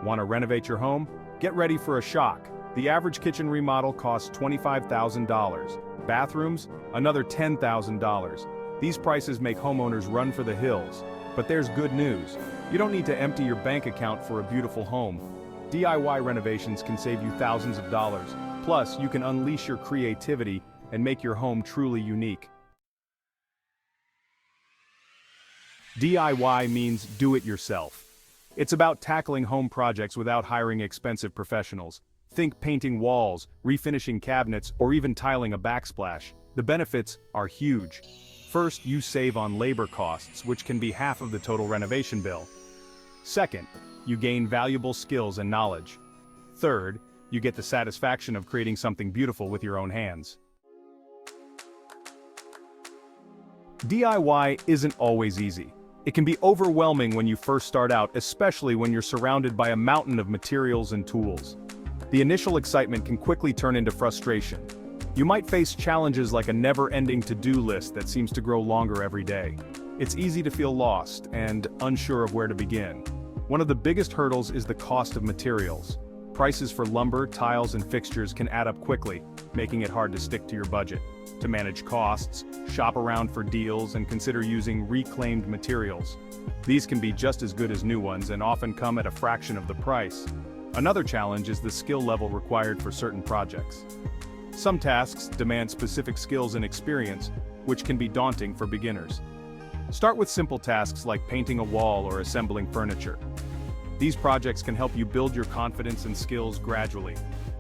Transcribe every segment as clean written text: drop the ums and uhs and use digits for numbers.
Want to renovate your home? Get ready for a shock. The average kitchen remodel costs $25,000. Bathrooms? Another $10,000. These prices make homeowners run for the hills. But there's good news. You don't need to empty your bank account for a beautiful home. DIY renovations can save you thousands of dollars. Plus, you can unleash your creativity and make your home truly unique. DIY means do it yourself. It's about tackling home projects without hiring expensive professionals. Think painting walls, refinishing cabinets, or even tiling a backsplash. The benefits are huge. First, you save on labor costs, which can be half of the total renovation bill. Second, you gain valuable skills and knowledge. Third, you get the satisfaction of creating something beautiful with your own hands. DIY isn't always easy. It can be overwhelming when you first start out, especially when you're surrounded by a mountain of materials and tools. The initial excitement can quickly turn into frustration. You might face challenges like a never-ending to-do list that seems to grow longer every day. It's easy to feel lost and unsure of where to begin. One of the biggest hurdles is the cost of materials. Prices for lumber, tiles, and fixtures can add up quickly, making it hard to stick to your budget. To manage costs, shop around for deals and consider using reclaimed materials. These can be just as good as new ones and often come at a fraction of the price. Another challenge is the skill level required for certain projects. Some tasks demand specific skills and experience, which can be daunting for beginners. Start with simple tasks like painting a wall or assembling furniture. These projects can help you build your confidence and skills gradually.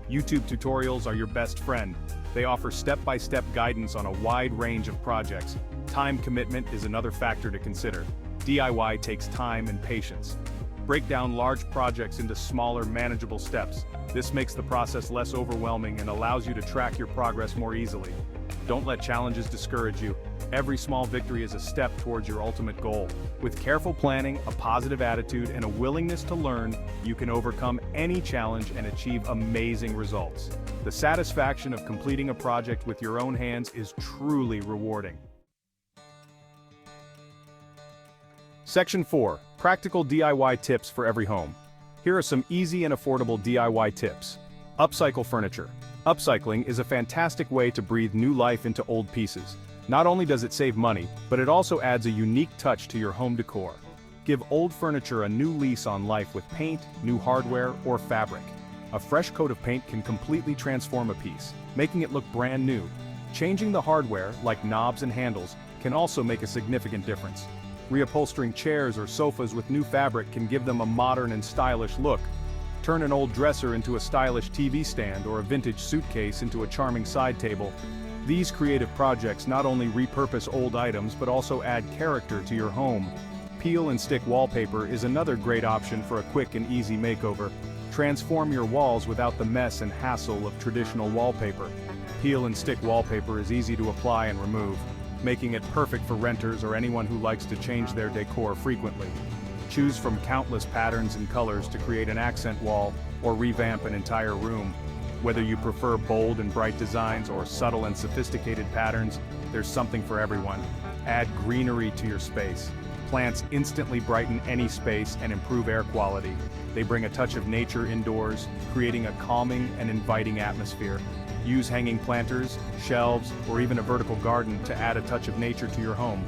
YouTube tutorials are your best friend. They offer step-by-step guidance on a wide range of projects. Time commitment is another factor to consider. DIY takes time and patience. Break down large projects into smaller, manageable steps. This makes the process less overwhelming and allows you to track your progress more easily. Don't let challenges discourage you. Every small victory is a step towards your ultimate goal. With careful planning, a positive attitude, and a willingness to learn, you can overcome any challenge and achieve amazing results. The satisfaction of completing a project with your own hands is truly rewarding. Section 4. Practical DIY tips for every home. Here are some easy and affordable DIY tips. Upcycle furniture. Upcycling is a fantastic way to breathe new life into old pieces. Not only does it save money, but it also adds a unique touch to your home decor. Give old furniture a new lease on life with paint, new hardware, or fabric. A fresh coat of paint can completely transform a piece, making it look brand new. Changing the hardware, like knobs and handles, can also make a significant difference. Reupholstering chairs or sofas with new fabric can give them a modern and stylish look. Turn an old dresser into a stylish TV stand or a vintage suitcase into a charming side table. These creative projects not only repurpose old items but also add character to your home. Peel and stick wallpaper is another great option for a quick and easy makeover. Transform your walls without the mess and hassle of traditional wallpaper. Peel and stick wallpaper is easy to apply and remove, making it perfect for renters or anyone who likes to change their decor frequently. Choose from countless patterns and colors to create an accent wall or revamp an entire room. Whether you prefer bold and bright designs or subtle and sophisticated patterns, there's something for everyone. Add greenery to your space. Plants instantly brighten any space and improve air quality. They bring a touch of nature indoors, creating a calming and inviting atmosphere. Use hanging planters, shelves, or even a vertical garden to add a touch of nature to your home.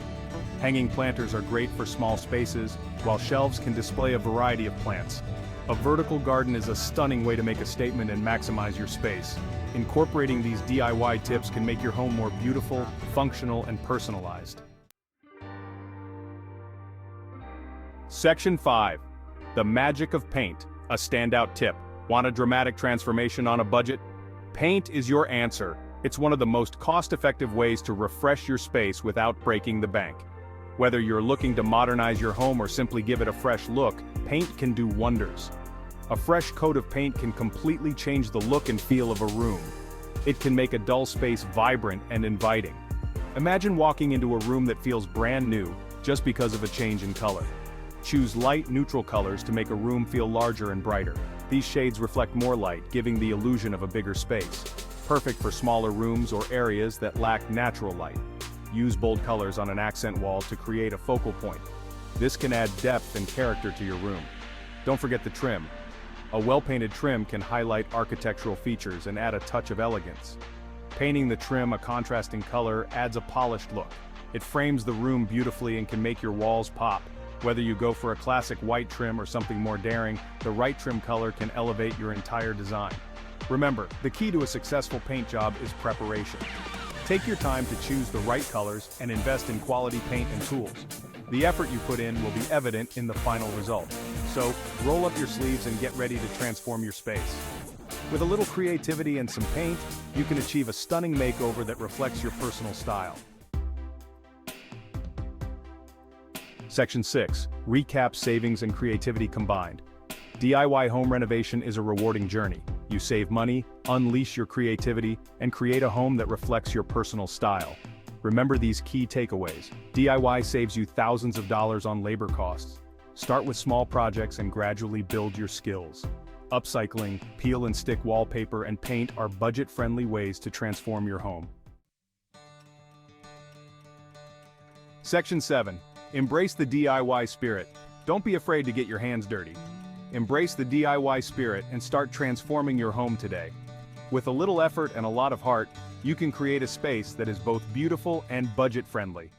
Hanging planters are great for small spaces, while shelves can display a variety of plants. A vertical garden is a stunning way to make a statement and maximize your space. Incorporating these DIY tips can make your home more beautiful, functional, and personalized. Section 5. The magic of paint, a standout tip. Want a dramatic transformation on a budget? Paint is your answer. It's one of the most cost-effective ways to refresh your space without breaking the bank. Whether you're looking to modernize your home or simply give it a fresh look, paint can do wonders. A fresh coat of paint can completely change the look and feel of a room. It can make a dull space vibrant and inviting. Imagine walking into a room that feels brand new just because of a change in color. Choose light, neutral colors to make a room feel larger and brighter. These shades reflect more light, giving the illusion of a bigger space. Perfect for smaller rooms or areas that lack natural light. Use bold colors on an accent wall to create a focal point. This can add depth and character to your room. Don't forget the trim. A well-painted trim can highlight architectural features and add a touch of elegance. Painting the trim a contrasting color adds a polished look. It frames the room beautifully and can make your walls pop. Whether you go for a classic white trim or something more daring, the right trim color can elevate your entire design. Remember, the key to a successful paint job is preparation. Take your time to choose the right colors and invest in quality paint and tools. The effort you put in will be evident in the final result. So, roll up your sleeves and get ready to transform your space. With a little creativity and some paint, you can achieve a stunning makeover that reflects your personal style. Section 6. Recap savings and creativity combined. DIY home renovation is a rewarding journey. You save money, unleash your creativity, and create a home that reflects your personal style. Remember these key takeaways. DIY saves you thousands of dollars on labor costs. Start with small projects and gradually build your skills. Upcycling, peel and stick wallpaper, and paint are budget-friendly ways to transform your home. Section 7. Embrace the DIY spirit. Don't be afraid to get your hands dirty. Embrace the DIY spirit and start transforming your home today. With a little effort and a lot of heart, you can create a space that is both beautiful and budget-friendly.